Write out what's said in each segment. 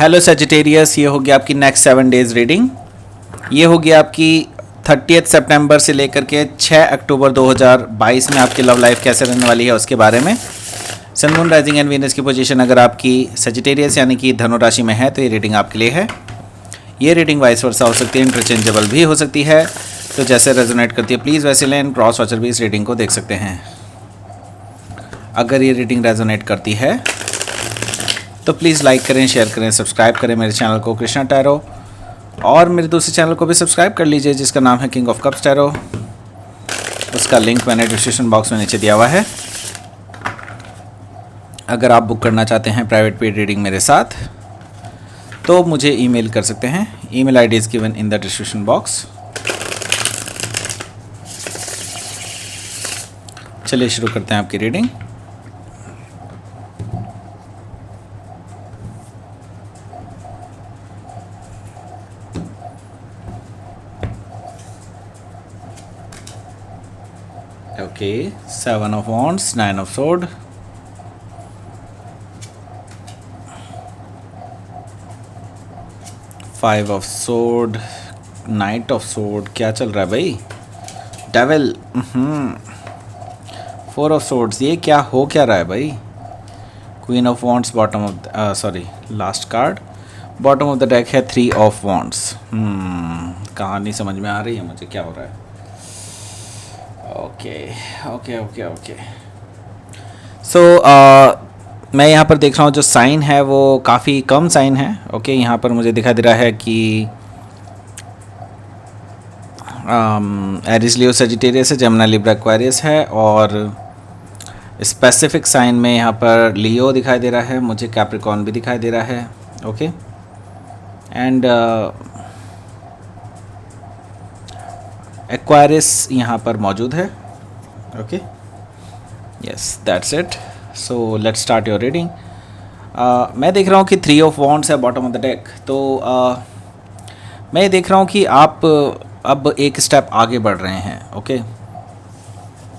Hello Sagittarius, ये होगी आपकी नेक्स्ट 7 डेज़ रीडिंग। ये होगी आपकी 30 सितंबर से लेकर के 6 अक्टूबर 2022 में आपकी लव लाइफ कैसे रहने वाली है उसके बारे में। सन, मून, राइजिंग एंड वीनस की पोजीशन अगर आपकी सजिटेरियस यानी कि धनु राशि में है तो ये रीडिंग आपके लिए है। ये रीडिंग वाइस वर्सा हो सकती है, इंटरचेंजेबल भी हो सकती है, तो जैसे रेजोनेट करती है प्लीज़ वैसे लें। क्रॉस वॉचर भी इस रीडिंग को देख सकते हैं। अगर ये रीडिंग रेजोनेट करती है तो प्लीज़ लाइक करें, शेयर करें, सब्सक्राइब करें मेरे चैनल को कृष्णा टैरो, और मेरे दूसरे चैनल को भी सब्सक्राइब कर लीजिए जिसका नाम है किंग ऑफ कप्स टैरो। उसका लिंक मैंने डिस्क्रिप्शन बॉक्स में नीचे दिया हुआ है। अगर आप बुक करना चाहते हैं प्राइवेट पेड रीडिंग मेरे साथ तो मुझे ईमेल कर सकते हैं। Email ID is given in the description box. चलिए शुरू करते हैं आपकी reading. Okay, 7 of Wands, 9 of Sword, Five of Sword, Knight of Sword, क्या चल रहा है भाई? Devil, Four of Swords, ये क्या हो क्या रहा है भाई? Queen of Wands, bottom of last card, bottom of the deck है 3 of Wands। कहानी समझ में आ रही है मुझे क्या हो रहा है। ओके। सो मैं यहाँ पर देख रहा हूँ जो साइन है वो काफ़ी कम साइन है। ओके, यहाँ पर मुझे दिखाई दे रहा है कि एरिस, लियो, सजिटेरियस है, जमुना, लिब्रा, एक्वेरियस है, और स्पेसिफिक साइन में यहाँ पर लियो दिखाई दे रहा है, मुझे कैप्रिकॉर्न भी दिखाई दे रहा है। ओके, एंड एक्वायरिस यहाँ पर मौजूद है। Okay, yes, that's it. So let's start your reading. मैं देख रहा हूँ कि 3 ऑफ वॉन्ड्स है बॉटम ऑफ द डेक। तो मैं देख रहा हूँ कि आप अब एक स्टेप आगे बढ़ रहे हैं। ओके,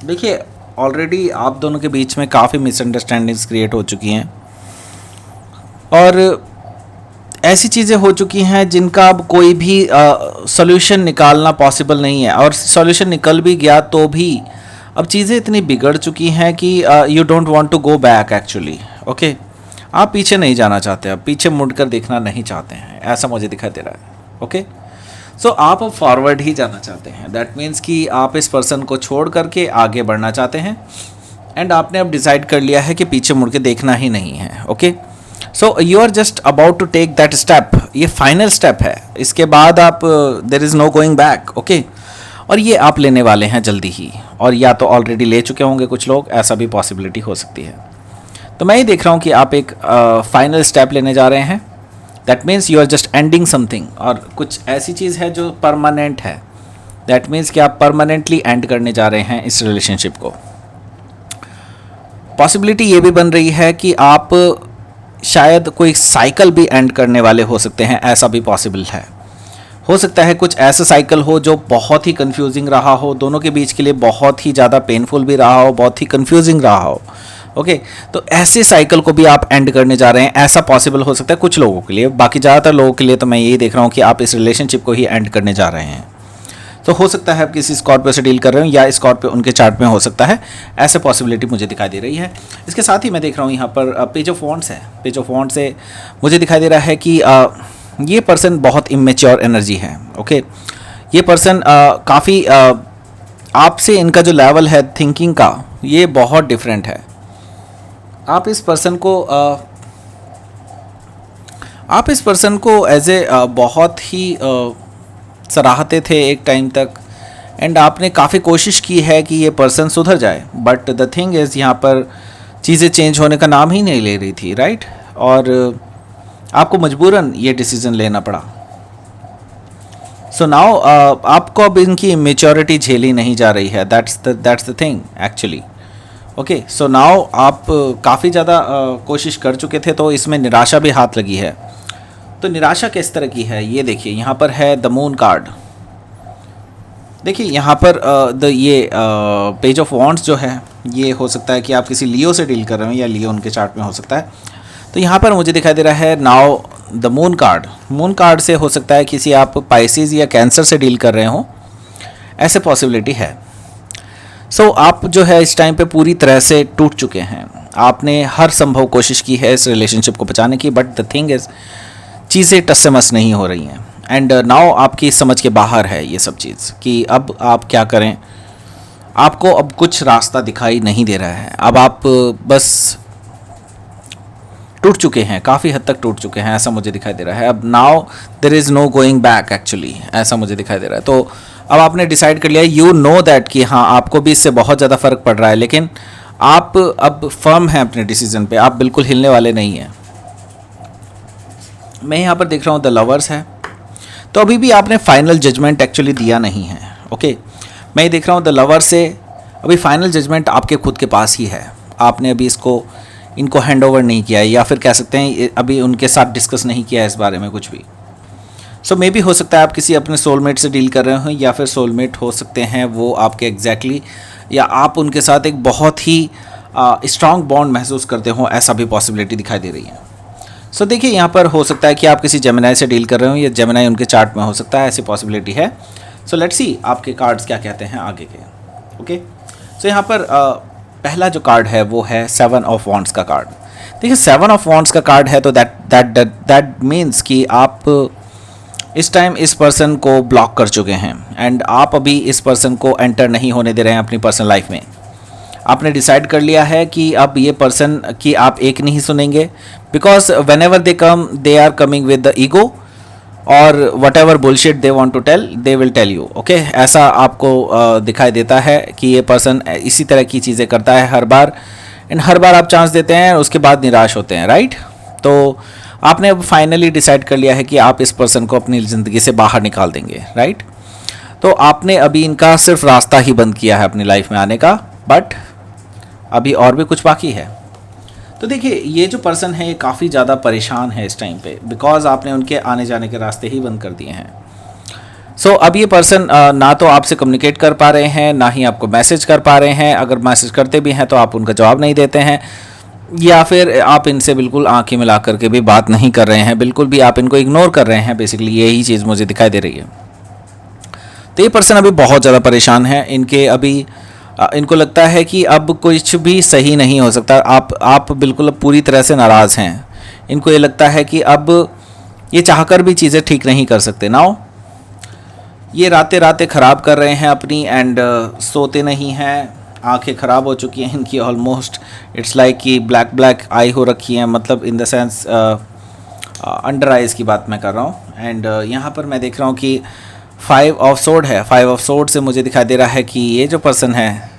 देखिए ऑलरेडी आप दोनों के बीच में काफ़ी मिसअंडरस्टैंडिंग्स क्रिएट हो चुकी हैं और ऐसी चीज़ें हो चुकी हैं जिनका अब कोई भी सॉल्यूशन निकालना पॉसिबल नहीं है, और सॉल्यूशन निकल भी गया तो भी अब चीज़ें इतनी बिगड़ चुकी हैं कि you don't want to go back actually. Okay, आप पीछे नहीं जाना चाहते, अब पीछे मुड़कर देखना नहीं चाहते हैं, ऐसा मुझे दिखाई दे रहा है। ओके, सो आप अब फॉरवर्ड ही जाना चाहते हैं। दैट मीन्स कि आप इस पर्सन को छोड़ करके आगे बढ़ना चाहते हैं, एंड आपने अब डिसाइड कर लिया है कि पीछे मुड़ के देखना ही नहीं है। Okay, so you are just about to take that step. ये फाइनल स्टेप है, इसके बाद आप there is no going back. Okay, और ये आप लेने वाले हैं जल्दी ही, और या तो ऑलरेडी ले चुके होंगे कुछ लोग, ऐसा भी पॉसिबिलिटी हो सकती है। तो मैं ये देख रहा हूँ कि आप एक फाइनल स्टेप लेने जा रहे हैं। That means you are just ending something, और कुछ ऐसी चीज़ है जो परमानेंट है। दैट मीन्स कि आप परमानेंटली एंड करने जा रहे हैं इस रिलेशनशिप को। पॉसिबिलिटी ये भी बन रही है कि आप शायद कोई साइकिल भी एंड करने वाले हो सकते हैं, ऐसा भी पॉसिबल है। हो सकता है कुछ ऐसा साइकिल हो जो बहुत ही कंफ्यूजिंग रहा हो, दोनों के बीच के लिए बहुत ही ज़्यादा पेनफुल भी रहा हो, बहुत ही कंफ्यूजिंग रहा हो। ओके, तो ऐसे साइकिल को भी आप एंड करने जा रहे हैं, ऐसा पॉसिबल हो सकता है कुछ लोगों के लिए। बाकी ज़्यादातर लोगों के लिए तो मैं यही देख रहा हूँ कि आप इस रिलेशनशिप को ही एंड करने जा रहे हैं। तो हो सकता है आप किसी स्कॉर्पियो से डील कर रहे हो, या स्कॉर्पियो उनके चार्ट में हो सकता है, ऐसे पॉसिबिलिटी मुझे दिखाई दे रही है। इसके साथ ही मैं देख रहा हूँ यहाँ पर पेज ऑफ वॉन्ड्स है। पेज ऑफ वॉन्ड्स से मुझे दिखाई दे रहा है कि ये पर्सन बहुत इमेच्योर एनर्जी है। ओके, ये पर्सन काफ़ी आपसे इनका जो लेवल है थिंकिंग का, ये बहुत डिफरेंट है। आप इस पर्सन को एज ए बहुत ही सराहते थे एक टाइम तक, एंड आपने काफ़ी कोशिश की है कि ये पर्सन सुधर जाए, बट द थिंग इज़ यहाँ पर चीज़ें चेंज होने का नाम ही नहीं ले रही थी, राइट? और आपको मजबूरन ये डिसीज़न लेना पड़ा। सो नाउ आपको अब इनकी मेच्योरिटी झेली नहीं जा रही है। That's the thing actually. Okay, so now आप काफ़ी ज़्यादा कोशिश कर चुके थे, तो इसमें निराशा भी हाथ लगी है। तो निराशा किस तरह की है ये देखिए, यहाँ पर है द मून कार्ड। देखिए यहाँ पर ये पेज ऑफ वॉन्ड्स जो है, ये हो सकता है कि आप किसी लियो से डील कर रहे हो, या लियो उनके चार्ट में हो सकता है। तो यहाँ पर मुझे दिखाई दे रहा है नाउ द मून कार्ड से हो सकता है किसी आप पाइसिस या कैंसर से डील कर रहे हो, ऐसे पॉसिबिलिटी है। सो आप जो है इस टाइम पे पूरी तरह से टूट चुके हैं। आपने हर संभव कोशिश की है इस रिलेशनशिप को बचाने की, बट द थिंग इज़ चीज़ें टस से मस नहीं हो रही हैं। एंड नाउ आपकी समझ के बाहर है ये सब चीज़ कि अब आप क्या करें। आपको अब कुछ रास्ता दिखाई नहीं दे रहा है। अब आप बस टूट चुके हैं, काफ़ी हद तक टूट चुके हैं, ऐसा मुझे दिखाई दे रहा है। अब now there is no going back actually, ऐसा मुझे दिखाई दे रहा है। तो अब आपने डिसाइड कर लिया, यू नो दैट कि हाँ आपको भी इससे बहुत ज़्यादा फ़र्क पड़ रहा है, लेकिन आप अब फर्म हैं अपने डिसीजन पे, आप बिल्कुल हिलने वाले नहीं हैं। मैं यहाँ पर देख रहा हूँ द लवर्स है, तो अभी भी आपने फाइनल जजमेंट एक्चुअली दिया नहीं है। ओके, मैं ये देख रहा हूँ द लवर से अभी फाइनल जजमेंट आपके खुद के पास ही है। आपने अभी इनको हैंड ओवर नहीं किया है, या फिर कह सकते हैं अभी उनके साथ डिस्कस नहीं किया है इस बारे में कुछ भी। सो मे बी हो सकता है आप किसी अपने सोलमेट से डील कर रहे हो, या फिर सोलमेट हो सकते हैं वो आपके एग्जैक्टली या आप उनके साथ एक बहुत ही स्ट्रॉन्ग बॉन्ड महसूस करते हो, ऐसा भी पॉसिबिलिटी दिखाई दे रही है। सो देखिए यहाँ पर हो सकता है कि आप किसी जेमिनाई से डील कर रहे हो, या जेमिनाई उनके चार्ट में हो सकता है, ऐसी पॉसिबिलिटी है। सो लेट्स सी आपके कार्ड्स क्या कहते हैं आगे के। ओके, सो यहाँ पर पहला जो कार्ड है वो है 7 ऑफ वॉन्ड्स का कार्ड। देखिए 7 ऑफ वॉन्ड्स का कार्ड है, तो दैट मीन्स कि आप इस टाइम इस पर्सन को ब्लॉक कर चुके हैं, एंड आप अभी इस पर्सन को एंटर नहीं होने दे रहे हैं अपनी पर्सनल लाइफ में। आपने डिसाइड कर लिया है कि अब ये पर्सन की आप एक नहीं सुनेंगे, because whenever they come they are coming with the ego, और whatever bullshit they want to tell they will tell you. Okay, ऐसा आपको दिखाई देता है कि ये पर्सन इसी तरह की चीज़ें करता है हर बार, एंड हर बार आप चांस देते हैं उसके बाद निराश होते हैं, राइट। तो आपने अब फाइनली डिसाइड कर लिया है कि आप इस पर्सन को अपनी ज़िंदगी से बाहर निकाल देंगे, राइट। तो आपने अभी इनका सिर्फ रास्ता ही बंद किया है अपनी लाइफ में आने का, बट अभी और भी कुछ बाकी है। तो देखिए ये जो पर्सन है ये काफ़ी ज़्यादा परेशान है इस टाइम पे, बिकॉज आपने उनके आने जाने के रास्ते ही बंद कर दिए हैं। सो अब ये पर्सन ना तो आपसे कम्युनिकेट कर पा रहे हैं, ना ही आपको मैसेज कर पा रहे हैं। अगर मैसेज करते भी हैं तो आप उनका जवाब नहीं देते हैं, या फिर आप इनसे बिल्कुल आंखें मिला करके भी बात नहीं कर रहे हैं, बिल्कुल भी आप इनको इग्नोर कर रहे हैं। बेसिकली यही चीज़ मुझे दिखाई दे रही है। तो ये पर्सन अभी बहुत ज़्यादा परेशान है। इनको लगता है कि अब कुछ भी सही नहीं हो सकता। आप बिल्कुल अब पूरी तरह से नाराज़ हैं। इनको ये लगता है कि अब ये चाहकर भी चीज़ें ठीक नहीं कर सकते। नाउ ये रातें ख़राब कर रहे हैं अपनी, एंड सोते नहीं हैं। आंखें ख़राब हो चुकी हैं इनकी ऑलमोस्ट, इट्स लाइक कि ब्लैक आई हो रखी हैं, मतलब in the sense under eyes की बात मैं कर रहा हूँ। एंड यहाँ पर मैं देख रहा हूँ कि 5 ऑफ सोर्ड है। 5 ऑफ सोर्ड से मुझे दिखाई दे रहा है कि ये जो पर्सन है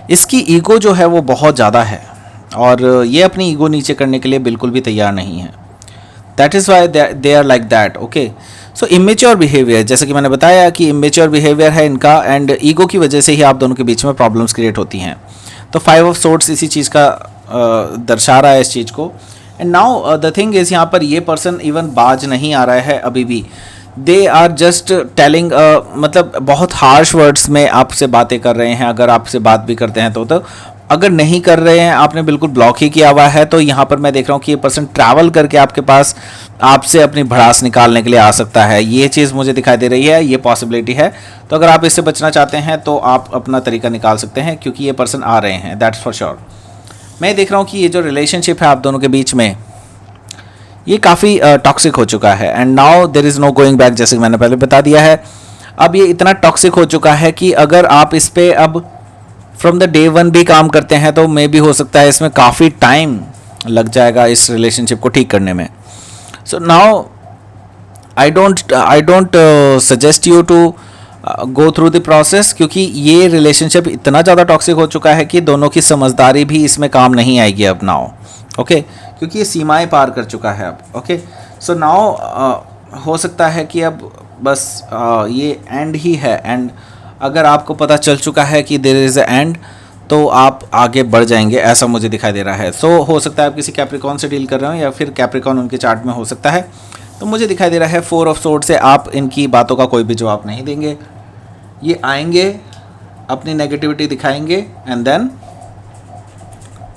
इसकी ईगो जो है वो बहुत ज़्यादा है, और ये अपनी ईगो नीचे करने के लिए बिल्कुल भी तैयार नहीं है। That is why they are like that. Okay, so immature behaviour, जैसे कि मैंने बताया कि इमेच्योर बिहेवियर है इनका, एंड ईगो की वजह से ही आप दोनों के बीच में प्रॉब्लम्स क्रिएट होती हैं। तो 5 ऑफ सोर्ड्स इसी चीज़ का दर्शा रहा है इस चीज़ को। And now the thing is यहाँ पर ये पर्सन इवन बाज नहीं आ रहा है अभी भी। दे आर जस्ट टेलिंग, मतलब बहुत हार्श वर्ड्स में आपसे बातें कर रहे हैं। अगर आपसे बात भी करते हैं तो अगर नहीं कर रहे हैं, आपने बिल्कुल ब्लॉक ही किया हुआ है, तो यहाँ पर मैं देख रहा हूँ कि ये पर्सन ट्रैवल करके आपके पास आपसे अपनी भड़ास निकालने के लिए आ सकता है। ये चीज़ मुझे दिखाई दे रही है, ये पॉसिबिलिटी है। तो अगर आप इससे बचना चाहते हैं तो आप अपना तरीका निकाल सकते हैं, क्योंकि ये पर्सन आ रहे हैं, दैट्स फॉर श्योर। मैं देख रहा हूँ कि ये जो रिलेशनशिप है आप दोनों के बीच में, ये काफ़ी टॉक्सिक हो चुका है, and now there is no going back, जैसे कि मैंने पहले बता दिया है। अब ये इतना टॉक्सिक हो चुका है कि अगर आप इस पर अब फ्रॉम द डे 1 भी काम करते हैं तो मे भी हो सकता है इसमें काफ़ी टाइम लग जाएगा इस रिलेशनशिप को ठीक करने में। So now I don't suggest you to go through the process, क्योंकि ये रिलेशनशिप इतना ज़्यादा टॉक्सिक हो चुका है कि दोनों की समझदारी भी इसमें काम नहीं आएगी अब नाउ। ओके, क्योंकि ये सीमाएं पार कर चुका है अब। ओके, सो नाउ हो सकता है कि अब बस ये एंड ही है, एंड अगर आपको पता चल चुका है कि देयर इज़ अ एंड, तो आप आगे बढ़ जाएंगे, ऐसा मुझे दिखाई दे रहा है। सो हो सकता है आप किसी कैप्रिकॉन से डील कर रहे हो, या फिर कैप्रिकॉन उनके चार्ट में हो सकता है। तो मुझे दिखाई दे रहा है 4 ऑफ सोर्ड से आप इनकी बातों का कोई भी जवाब नहीं देंगे। ये आएंगे, अपनी नेगेटिविटी दिखाएंगे, एंड देन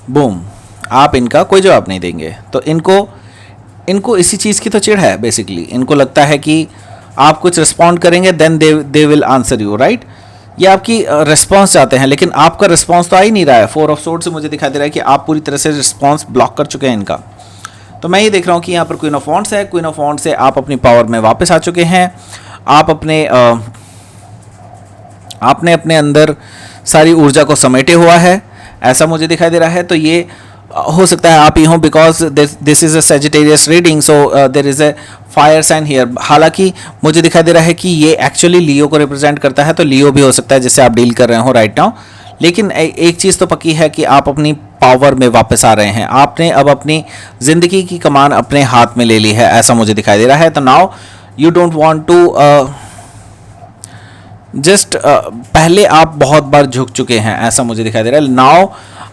बूम, आप इनका कोई जवाब नहीं देंगे। तो इनको इनको इसी चीज़ की तो चिढ़ है बेसिकली। इनको लगता है कि आप कुछ रिस्पॉन्ड करेंगे then they will answer you, right. ये आपकी रिस्पॉन्स चाहते हैं, लेकिन आपका रिस्पॉन्स तो आ ही नहीं रहा है। 4 ऑफ सोर्ड से मुझे दिखाई दे रहा है कि आप पूरी तरह से रिस्पॉन्स ब्लॉक कर चुके हैं इनका। तो मैं ये देख रहा हूँ कि यहाँ पर क्वीन ऑफ वॉन्ड्स है। क्वीन ऑफ वॉन्ड्स से आप अपनी पावर में वापस आ चुके हैं। आप आपने अपने अंदर सारी ऊर्जा को समेटे हुआ है, ऐसा मुझे दिखाई दे रहा है। तो ये हो सकता है आप ही हों, because this is a Sagittarius reading, so there is a fire sign here. हालांकि मुझे दिखाई दे रहा है कि ये एक्चुअली लियो को रिप्रेजेंट करता है, तो लियो भी हो सकता है जिससे आप डील कर रहे हो राइट नाउ। लेकिन एक चीज़ तो पक्की है कि आप अपनी पावर में वापस आ रहे हैं। आपने अब अपनी ज़िंदगी की कमान अपने हाथ में ले ली है, ऐसा मुझे दिखाई दे रहा है। तो now you don't want to just पहले आप बहुत बार झुक चुके हैं, ऐसा मुझे दिखाई दे रहा है। नाउ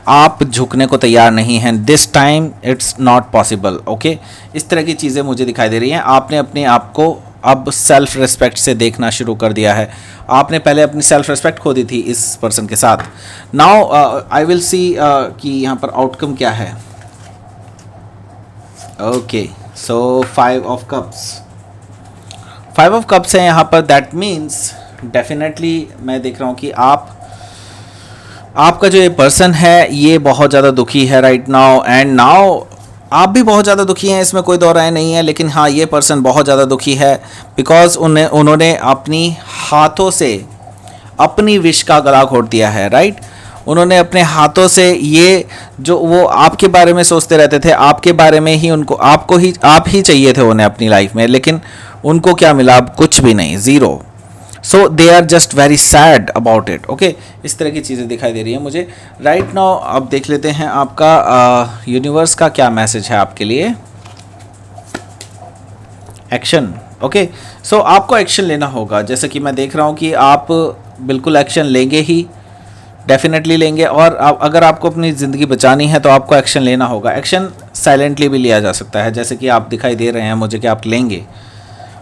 आप झुकने को तैयार नहीं हैं, this time it's not possible, okay. इस तरह की चीज़ें मुझे दिखाई दे रही हैं। आपने अपने आप को अब सेल्फ रिस्पेक्ट से देखना शुरू कर दिया है। आपने पहले अपनी सेल्फ रिस्पेक्ट खो दी थी इस पर्सन के साथ। नाउ आई विल सी कि यहाँ पर आउटकम क्या है। Okay, so 5 of cups, 5 of cups है यहाँ पर। दैट मीन्स डेफिनेटली मैं देख रहा हूँ कि आपका जो ये पर्सन है ये बहुत ज़्यादा दुखी है राइट नाउ, एंड नाउ आप भी बहुत ज़्यादा दुखी हैं, इसमें कोई दो राय नहीं है। लेकिन हाँ, ये पर्सन बहुत ज़्यादा दुखी है बिकॉज उन्होंने अपनी हाथों से अपनी विश का गला घोट दिया है, राइट। उन्होंने अपने हाथों से ये जो वो आपके बारे में सोचते रहते थे, आपके बारे में ही उनको आप ही चाहिए थे उन्हें अपनी लाइफ में, लेकिन उनको क्या मिला? अब कुछ भी नहीं, zero. So they are just very sad about it, okay. इस तरह की चीज़ें दिखाई दे रही हैं मुझे राइट नाउ। अब देख लेते हैं आपका यूनिवर्स का क्या मैसेज है आपके लिए। Action, okay. सो आपको एक्शन लेना होगा, जैसे कि मैं देख रहा हूँ कि आप बिल्कुल एक्शन लेंगे ही, डेफिनेटली लेंगे। और अगर आपको अपनी ज़िंदगी बचानी है तो आपको एक्शन लेना होगा। एक्शन साइलेंटली भी लिया जा सकता है, जैसे कि आप दिखाई दे रहे हैं मुझे कि आप लेंगे।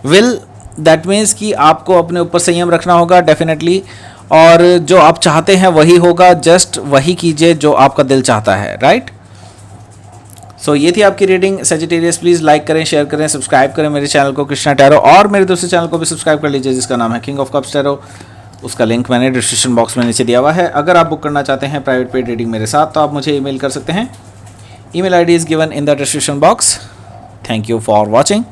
विल, दैट मीन्स कि आपको अपने ऊपर संयम रखना होगा डेफिनेटली, और जो आप चाहते हैं वही होगा। जस्ट वही कीजिए जो आपका दिल चाहता है, राइट। सो ये थी आपकी रीडिंग सेजिटेरियस। प्लीज़ लाइक करें, शेयर करें, सब्सक्राइब करें मेरे चैनल को कृष्णा टैरो, और मेरे दूसरे चैनल को भी सब्सक्राइब कर लीजिए जिसका नाम है किंग ऑफ कप्स टैरो। उसका लिंक मैंने डिस्क्रिप्शन बॉक्स में नीचे दिया हुआ है। अगर आप बुक करना चाहते हैं प्राइवेट पेड रीडिंग मेरे साथ तो आप मुझे ईमेल कर सकते हैं। Email ID is given in the description box. Thank you for watching.